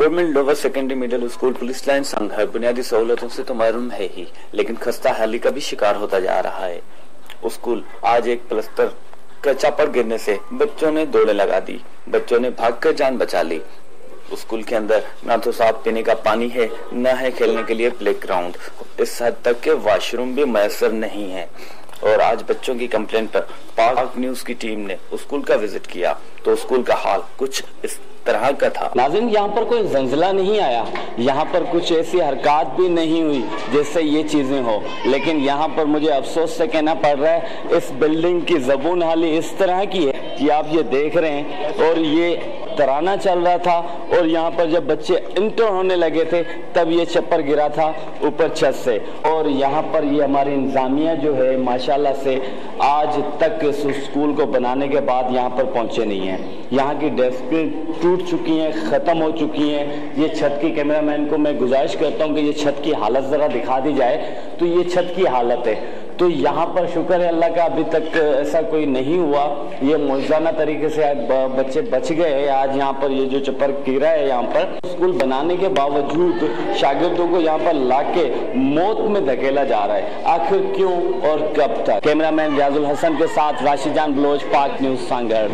Government lower secondary middle school police line संघ बुनियादी सहूलतों से तो महरूम है ही, लेकिन खस्ता हाली का भी शिकार होता जा रहा है। स्कूल आज एक प्लस्तर का छप्पर गिरने से बच्चों ने दौड़े लगा दी, बच्चों ने भागकर जान बचा ली। स्कूल के अंदर न तो साफ पीने का पानी है, न है खेलने के लिए प्ले ग्राउंड, इस हद तक के वॉशरूम भी मैसर नहीं है। और आज बच्चों की कंप्लेंट पर पाक न्यूज की टीम ने स्कूल का विजिट किया तो स्कूल का हाल कुछ इस तरह का था। नाज़रीन, यहाँ पर कोई जंजला नहीं आया, यहाँ पर कुछ ऐसी हरकत भी नहीं हुई जिससे ये चीजें हो, लेकिन यहाँ पर मुझे अफसोस से कहना पड़ रहा है इस बिल्डिंग की ज़बून हाली इस तरह की है कि आप ये देख रहे हैं। और ये तराना चल रहा था और यहाँ पर जब बच्चे इंटर होने लगे थे तब ये छप्पर गिरा था ऊपर छत से। और यहाँ पर ये हमारी इंतजामिया जो है माशाल्लाह से आज तक इस स्कूल को बनाने के बाद यहाँ पर पहुँचे नहीं है। यहाँ की डेस्कें टूट चुकी हैं, ख़त्म हो चुकी हैं। ये छत की कैमरामैन को मैं गुजारिश करता हूँ कि ये छत की हालत ज़रा दिखा दी जाए। तो ये छत की हालत है। तो यहाँ पर शुक्र है अल्लाह का अभी तक ऐसा कोई नहीं हुआ, ये मौजूदा तरीके से बच्चे बच गए। आज यहाँ पर ये जो छप्पर गिरा है यहाँ पर स्कूल बनाने के बावजूद शागिर्दों को यहाँ पर लाके मौत में धकेला जा रहा है। आखिर क्यों और कब तक? कैमरामैन रियाजुल हसन के साथ राशिद जान बलोच, पाक न्यूज सांगड़।